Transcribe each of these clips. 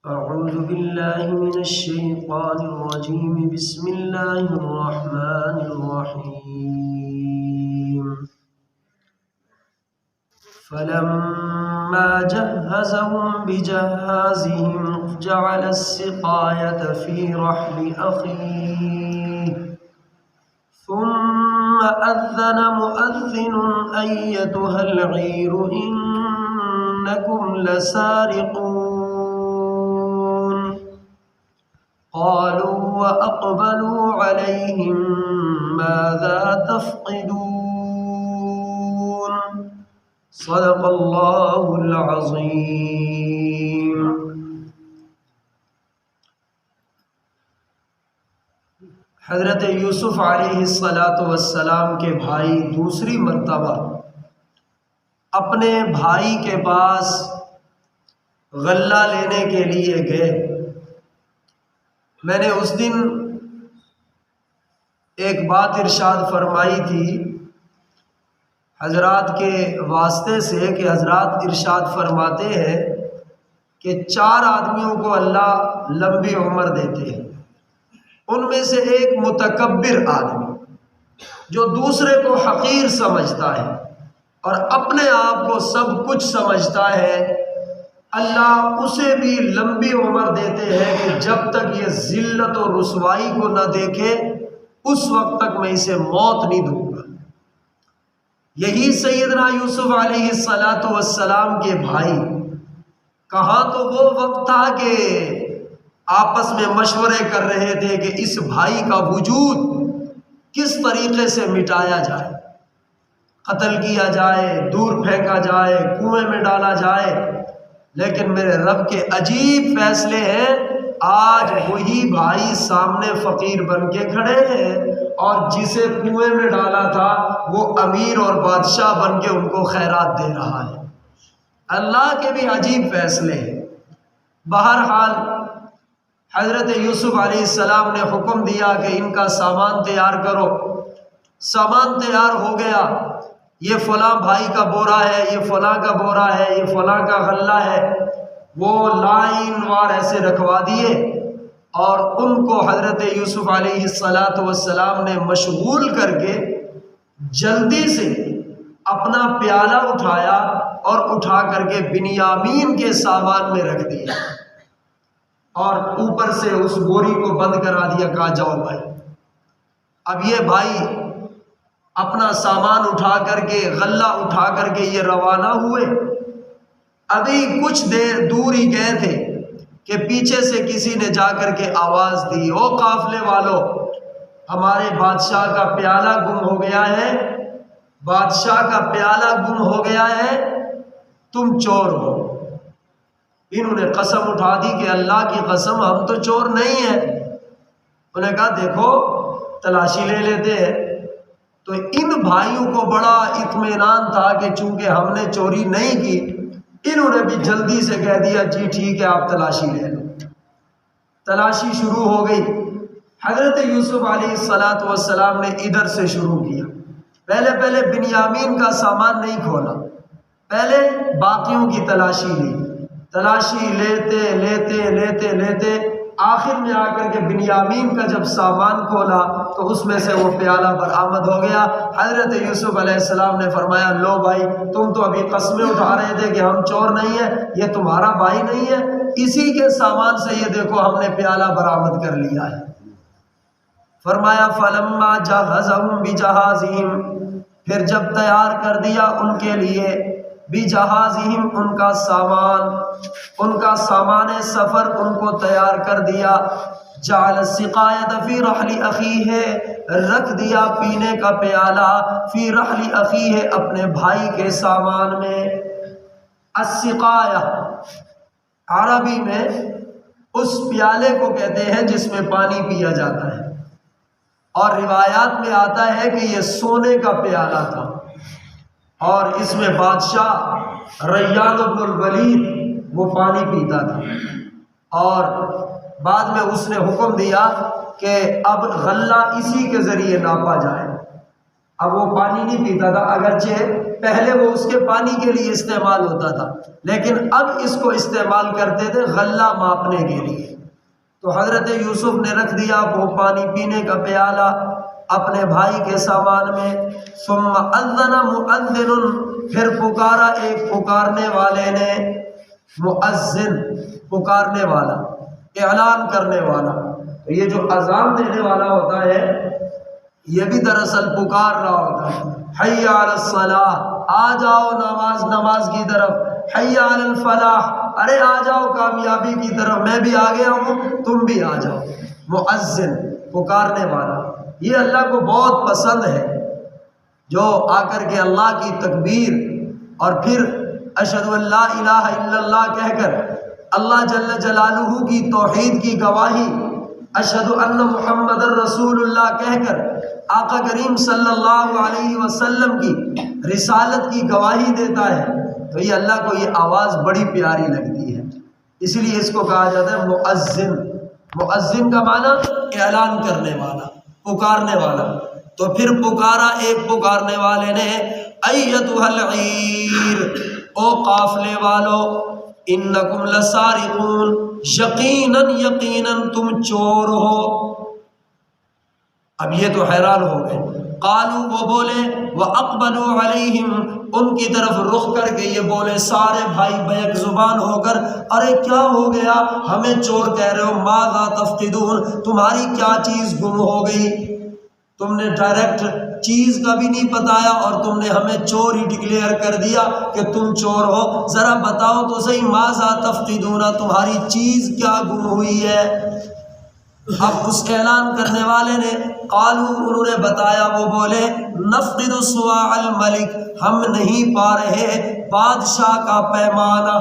أعوذ بالله من الشيطان الرجيم بسم الله الرحمن الرحيم فلما جهزهم بجهازهم جعل السقاية في رحل أخيه ثم أذن مؤذن أيتها العير إنكم لسارقون قالوا وأقبلوا عليهم ماذا تفقدون صدق اللہ العظیم۔ حضرت یوسف علیہ السلام کے بھائی دوسری مرتبہ اپنے بھائی کے پاس غلہ لینے کے لیے گئے۔ میں نے اس دن ایک بات ارشاد فرمائی تھی حضرات کے واسطے سے کہ حضرات ارشاد فرماتے ہیں کہ 4 آدمیوں کو اللہ لمبی عمر دیتے ہیں۔ ان میں سے ایک متکبر آدمی جو دوسرے کو حقیر سمجھتا ہے اور اپنے آپ کو سب کچھ سمجھتا ہے، اللہ اسے بھی لمبی عمر دیتے ہیں کہ جب تک یہ ذلت و رسوائی کو نہ دیکھے اس وقت تک میں اسے موت نہیں دوں گا۔ یہی سیدنا یوسف علیہ السلام کے بھائی، کہاں تو وہ وقت تھا کہ آپس میں مشورے کر رہے تھے کہ اس بھائی کا وجود کس طریقے سے مٹایا جائے، قتل کیا جائے، دور پھینکا جائے، کنویں میں ڈالا جائے۔ لیکن میرے رب کے عجیب فیصلے ہیں، آج وہی بھائی سامنے فقیر بن کے کھڑے ہیں اور جسے کنویں میں ڈالا تھا وہ امیر اور بادشاہ بن کے ان کو خیرات دے رہا ہے۔ اللہ کے بھی عجیب فیصلے ہیں۔ بہرحال حضرت یوسف علیہ السلام نے حکم دیا کہ ان کا سامان تیار کرو۔ سامان تیار ہو گیا، یہ فلاں بھائی کا بورا ہے، یہ فلاں کا بورا ہے، یہ فلاں کا غلہ ہے، وہ لائن وار ایسے رکھوا دیے اور ان کو حضرت یوسف علیہ السلام نے مشغول کر کے جلدی سے اپنا پیالہ اٹھایا اور اٹھا کر کے بنیامین کے سامان میں رکھ دیا اور اوپر سے اس بوری کو بند کرا دیا، کہا جاؤ بھائی۔ اب یہ بھائی اپنا سامان اٹھا کر کے، غلہ اٹھا کر کے یہ روانہ ہوئے۔ ابھی کچھ دیر دور ہی گئے تھے کہ پیچھے سے کسی نے جا کر کے آواز دی، او قافلے والو، ہمارے بادشاہ کا پیالہ گم ہو گیا ہے، بادشاہ کا پیالہ گم ہو گیا ہے، تم چور ہو۔ انہوں نے قسم اٹھا دی کہ اللہ کی قسم ہم تو چور نہیں ہیں۔ انہوں نے کہا دیکھو تلاشی لے لیتے ہیں۔ تو ان بھائیوں کو بڑا اطمینان تھا کہ چونکہ ہم نے چوری نہیں کی، انہوں نے بھی جلدی سے کہہ دیا جی ٹھیک ہے آپ تلاشی لے لو۔ تلاشی شروع ہو گئی۔ حضرت یوسف علیہ السلام نے ادھر سے شروع کیا۔ پہلے بنیامین کا سامان نہیں کھولا، پہلے باقیوں کی تلاشی لی۔ تلاشی لیتے لیتے لیتے لیتے آخر میں آ کر کے بنیامین کا جب سامان کھولا تو اس میں سے وہ پیالہ برآمد ہو گیا۔ حضرت یوسف علیہ السلام نے فرمایا لو بھائی، تم تو ابھی قسمیں اٹھا رہے تھے کہ ہم چور نہیں ہیں، یہ تمہارا بھائی نہیں ہے، اسی کے سامان سے یہ دیکھو ہم نے پیالہ برآمد کر لیا ہے۔ فرمایا فلما جہزہم بجہازہم، پھر جب تیار کر دیا ان کے لیے، بجہازہم ان کا سامان سفر ان کو تیار کر دیا، جعل السقایۃ فی رحل اخیہ، رکھ دیا پینے کا پیالہ فی رحل اخیہ، اپنے بھائی کے سامان میں۔ السقایہ عربی میں اس پیالے کو کہتے ہیں جس میں پانی پیا جاتا ہے، اور روایات میں آتا ہے کہ یہ سونے کا پیالہ تھا اور اس میں بادشاہ ریان بن الولید وہ پانی پیتا تھا، اور بعد میں اس نے حکم دیا کہ اب غلہ اسی کے ذریعے ناپا جائے۔ اب وہ پانی نہیں پیتا تھا، اگرچہ پہلے وہ اس کے پانی کے لیے استعمال ہوتا تھا، لیکن اب اس کو استعمال کرتے تھے غلہ ماپنے کے لیے۔ تو حضرت یوسف نے رکھ دیا وہ پانی پینے کا پیالہ اپنے بھائی کے سامان میں۔ ثم اذن مؤذن، پھر پکارا ایک پکارنے والے نے، مؤذن پکارنے والا، اعلان کرنے والا۔ تو یہ جو اذان دینے والا ہوتا ہے یہ بھی دراصل پکار رہا ہوتا ہے، حی علی الصلاۃ، آ جاؤ نماز کی طرف، حی علی الفلاح، ارے آ جاؤ کامیابی کی طرف، میں بھی آ گیا ہوں تم بھی آ جاؤ۔ مؤذن پکارنے والا، یہ اللہ کو بہت پسند ہے، جو آ کر کے اللہ کی تکبیر اور پھر اشہد ان لا الہ الا اللہ کہہ کر اللہ جل جلالہ کی توحید کی گواہی، اشہد ان محمد رسول اللہ کہہ کر آقا کریم صلی اللہ علیہ وسلم کی رسالت کی گواہی دیتا ہے، تو یہ اللہ کو یہ آواز بڑی پیاری لگتی ہے، اس لیے اس کو کہا جاتا ہے مؤذن۔ مؤذن کا معنی اعلان کرنے والا، پکارنے والا۔ تو پھر پکارا ایک پکارنے والے نے، ایتھا العیر، او قافلے والو، انکم لسارقون، یقیناً یقیناً تم چور ہو۔ اب یہ تو حیران ہو گئے۔ قالوا، وہ بولے، واقبلوا علیہم، ان کی طرف رخ کر کے یہ بولے سارے بھائی بیک زبان ہو کر، ارے کیا ہو گیا، ہمیں چور کہہ رہے ہو، ماذا تفقدون، تمہاری کیا چیز گم ہو گئی؟ تم نے ڈائریکٹ چیز کا بھی نہیں بتایا اور تم نے ہمیں چور ہی ڈکلیئر کر دیا کہ تم چور ہو، ذرا بتاؤ تو صحیح، ماذا تفقدون، تمہاری چیز کیا گم ہوئی ہے؟ اب اس اعلان کرنے والے نے، قالوا، انہوں نے بتایا، وہ بولے، نفقد صواع الملک، ہم نہیں پا رہے بادشاہ کا پیمانہ،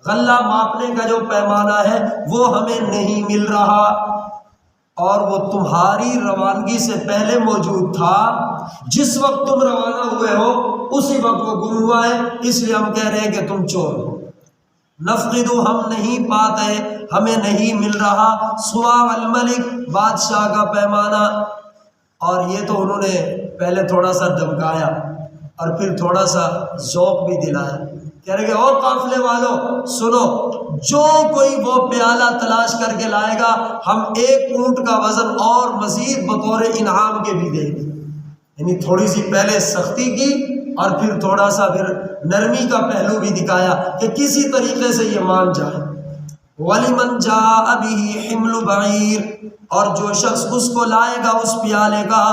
غلہ ماپنے کا جو پیمانہ ہے وہ ہمیں نہیں مل رہا، اور وہ تمہاری روانگی سے پہلے موجود تھا، جس وقت تم روانہ ہوئے ہو اسی وقت وہ گم ہوا ہے، اس لیے ہم کہہ رہے ہیں کہ تم چور ہو۔ نفقد، ہم نہیں پاتے، ہمیں نہیں مل رہا، صواع الملک، بادشاہ کا پیمانہ۔ اور یہ تو انہوں نے پہلے تھوڑا سا دھمکایا اور پھر تھوڑا سا ذوق بھی دلایا، کہہ رہے کہ او قافلے والو سنو، جو کوئی وہ پیالہ تلاش کر کے لائے گا ہم ایک اونٹ کا وزن اور مزید بطور انعام کے بھی دیں گے۔ یعنی تھوڑی سی پہلے سختی کی اور پھر تھوڑا سا پھر نرمی کا پہلو بھی دکھایا کہ کسی طریقے سے یہ مان جائے۔ وَلِمَنْ جَاءَ بِهِ حِمْلُ بَعِيرٍ، اور جو شخص اس کو لائے گا اس پیالے کا،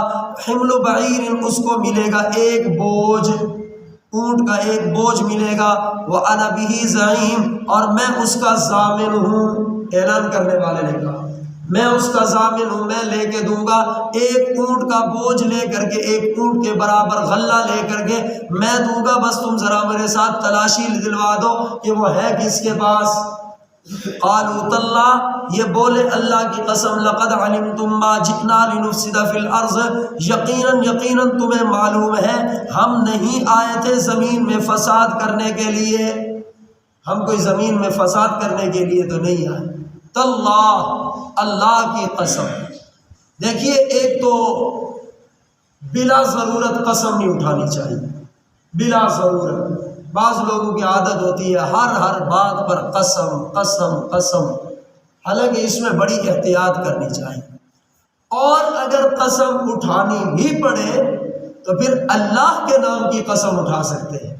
حمل بعیر، اس کو ملے گا ایک بوجھ، اونٹ کا ایک بوجھ ملے گا، وَأَنَا بِهِ زَعِيمٌ، اور میں اس کا ضامن ہوں۔ اعلان کرنے والے نے کہا میں اس کا ضامن ہوں، میں لے کے دوں گا، ایک اونٹ کا بوجھ لے کر کے، ایک اونٹ کے برابر غلہ لے کر کے میں دوں گا، بس تم ذرا میرے ساتھ تلاشی دلوا دو کہ وہ ہے کس کے پاس۔ قالوا تاللہ، یہ بولے اللہ کی قسم، لقد علمتم ما جئنا لنفسد فی الارض، یقیناً تمہیں معلوم ہے ہم نہیں آئے تھے زمین میں فساد کرنے کے لیے، ہم کوئی زمین میں فساد کرنے کے لیے تو نہیں آئے۔ تاللہ، اللہ کی قسم۔ دیکھیے، ایک تو بلا ضرورت قسم نہیں اٹھانی چاہیے، بلا ضرورت۔ بعض لوگوں کی عادت ہوتی ہے ہر بات پر قسم قسم قسم، حالانکہ اس میں بڑی احتیاط کرنی چاہیے، اور اگر قسم اٹھانی بھی پڑے تو پھر اللہ کے نام کی قسم اٹھا سکتے ہیں۔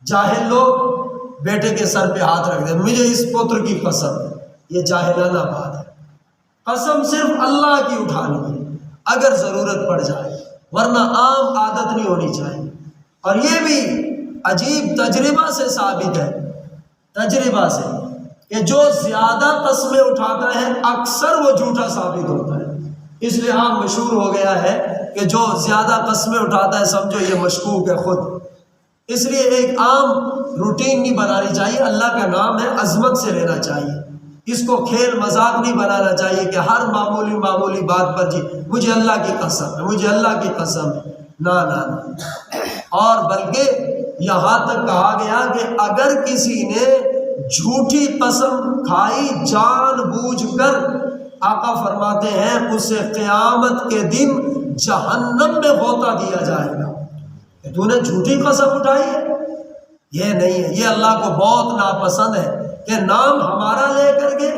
جاہل لوگ بیٹے کے سر پہ ہاتھ رکھ دیں، مجھے اس پتر کی قسم، یہ جاہلانہ بات ہے۔ قسم صرف اللہ کی اٹھانی ہے اگر ضرورت پڑ جائے، ورنہ عام عادت نہیں ہونی چاہیے۔ اور یہ بھی عجیب تجربہ سے ثابت ہے، تجربہ سے، کہ جو زیادہ قسمیں اٹھاتا ہے اکثر وہ جھوٹا ثابت ہوتا ہے۔ اس لیے عام مشہور ہو گیا ہے کہ جو زیادہ قسمیں اٹھاتا ہے سمجھو یہ مشکوک ہے خود۔ اس لیے ایک عام روٹین نہیں بنانی چاہیے، اللہ کا نام ہے، عظمت سے لینا چاہیے، اس کو کھیل مذاق نہیں بنانا چاہیے کہ ہر معمولی بات پر جی مجھے اللہ کی قسم ہے، مجھے اللہ کی قسم ہے، نہ۔ اور بلکہ یہاں تک کہا گیا کہ اگر کسی نے جھوٹی قسم کھائی جان بوجھ کر، آقا فرماتے ہیں اسے قیامت کے دن جہنم میں غوطہ دیا جائے گا۔ کہ تو نے جھوٹی قسم اٹھائی ہے؟ یہ نہیں ہے، یہ اللہ کو بہت ناپسند ہے کہ نام ہمارا لے کر کے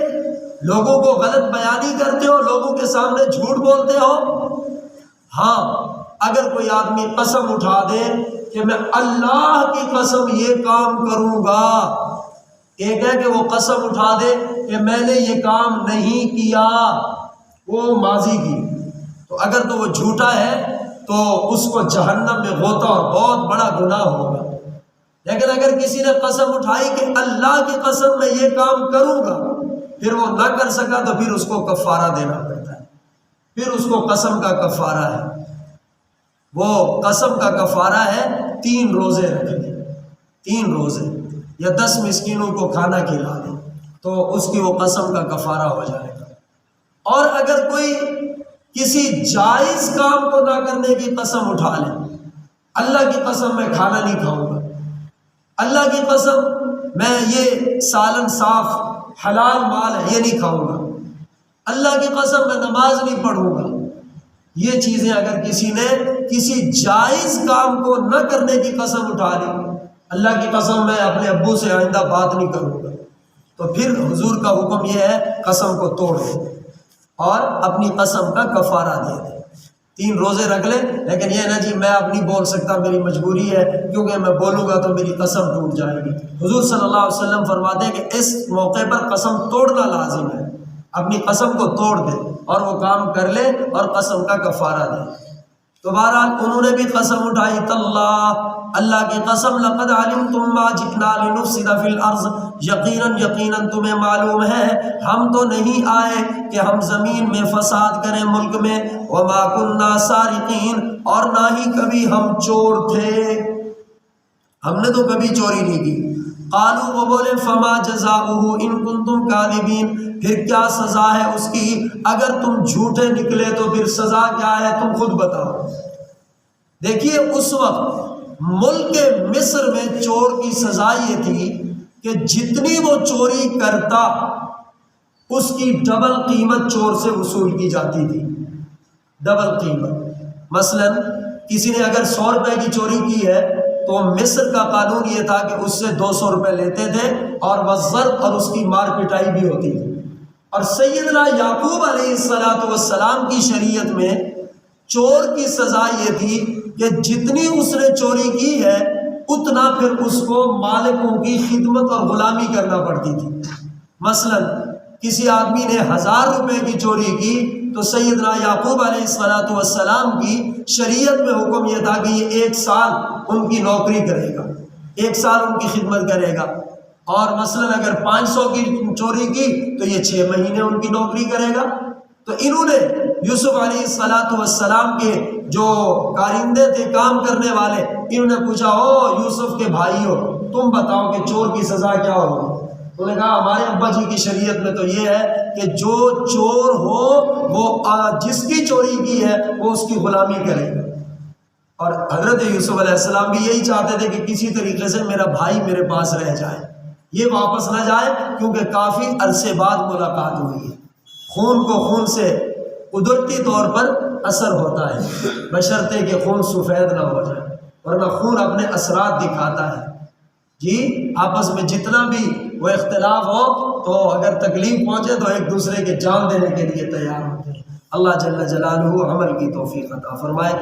لوگوں کو غلط بیانی کرتے ہو، لوگوں کے سامنے جھوٹ بولتے ہو۔ ہاں اگر کوئی آدمی قسم اٹھا دے کہ میں اللہ کی قسم یہ کام کروں گا، ایک ہے کہ وہ قسم اٹھا دے کہ میں نے یہ کام نہیں کیا، وہ ماضی کی، تو اگر تو وہ جھوٹا ہے تو اس کو جہنم میں غوطہ اور بہت بڑا گناہ ہوگا۔ لیکن اگر کسی نے قسم اٹھائی کہ اللہ کی قسم میں یہ کام کروں گا، پھر وہ نہ کر سکا تو پھر اس کو کفارہ دینا پڑتا ہے، پھر اس کو قسم کا کفارہ ہے، وہ قسم کا کفارہ ہے 3 روزے رکھنے، 3 روزے یا 10 مسکینوں کو کھانا کھلا دے تو اس کی وہ قسم کا کفارہ ہو جائے گا۔ اور اگر کوئی کسی جائز کام کو نہ کرنے کی قسم اٹھا لے، اللہ کی قسم میں کھانا نہیں کھاؤں گا، اللہ کی قسم میں یہ سالن صاف حلال مال ہے یہ نہیں کھاؤں گا، اللہ کی قسم میں نماز نہیں پڑھوں گا، یہ چیزیں اگر کسی نے کسی جائز کام کو نہ کرنے کی قسم اٹھا لی، اللہ کی قسم میں اپنے ابو سے آئندہ بات نہیں کروں گا، تو پھر حضور کا حکم یہ ہے قسم کو توڑ دے اور اپنی قسم کا کفارہ دے دے، 3 روزے رکھ لے، لیکن یہ نہ جی میں اب نہیں بول سکتا، میری مجبوری ہے کیونکہ میں بولوں گا تو میری قسم ٹوٹ جائے گی۔ حضور صلی اللہ علیہ وسلم فرماتے ہیں کہ اس موقع پر قسم توڑنا لازم ہے، اپنی قسم کو توڑ دے اور وہ کام کر لے اور قسم کا کفارہ دے۔ تو بہرحال انہوں نے بھی قسم اٹھائی، تاللہ اللہ کی قسم، لقد علمتم ما جئنا لنفسد فی الارض، یقیناً تمہیں معلوم ہے ہم تو نہیں آئے کہ ہم زمین میں فساد کریں، ملک میں، وما کننا سارقین، اور نہ ہی کبھی ہم چور تھے، ہم نے تو کبھی چوری نہیں کی۔ قالوا، وہ بولے، فما جزاؤہ ان کنتم کاذبین، پھر کیا سزا ہے اس کی اگر تم جھوٹے نکلے، تو پھر سزا کیا ہے تم خود بتاؤ۔ دیکھیے اس وقت ملک مصر میں چور کی سزا یہ تھی کہ جتنی وہ چوری کرتا اس کی ڈبل قیمت چور سے وصول کی جاتی تھی، ڈبل قیمت۔ مثلا کسی نے اگر 100 روپے کی چوری کی ہے تو مصر کا قانون یہ تھا کہ اس سے 200 روپے لیتے تھے، اور وزر اور اس کی مار پٹائی بھی ہوتی تھی۔ اور سیدنا یعقوب علیہ السلام کی شریعت میں چور کی سزا یہ تھی کہ جتنی اس نے چوری کی ہے اتنا پھر اس کو مالکوں کی خدمت اور غلامی کرنا پڑتی تھی۔ مثلا کسی آدمی نے 1000 روپے کی چوری کی تو سیدنا یعقوب علیہ السلام کی شریعت میں حکم یہ تھا کہ یہ 1 سال ان کی نوکری کرے گا، 1 سال ان کی خدمت کرے گا۔ اور مثلا اگر 500 کی چوری کی تو یہ 6 مہینے ان کی نوکری کرے گا۔ تو انہوں نے یوسف علیہ السلام کے جو کارندے تھے، کام کرنے والے، انہوں نے پوچھا، او یوسف کے بھائیو تم بتاؤ کہ چور کی سزا کیا ہوگی؟ انہوں نے کہا ہمارے ابا جی کی شریعت میں تو یہ ہے کہ جو چور ہو وہ جس کی چوری کی ہے وہ اس کی غلامی کرے گا۔ اور حضرت یوسف علیہ السلام بھی یہی چاہتے تھے کہ کسی طریقے سے میرا بھائی میرے پاس رہ جائے، یہ واپس نہ جائے، کیونکہ کافی عرصے بعد ملاقات ہوئی ہے۔ خون کو خون سے قدرتی طور پر اثر ہوتا ہے، بشرطے کہ خون سفید نہ ہو جائے، ورنہ خون اپنے اثرات دکھاتا ہے۔ جی آپس میں جتنا بھی وہ اختلاف ہو تو اگر تکلیف پہنچے تو ایک دوسرے کے جان دینے کے لیے تیار ہوتے ہیں۔ اللہ جل جلالہ عمل کی توفیق عطا فرمائے۔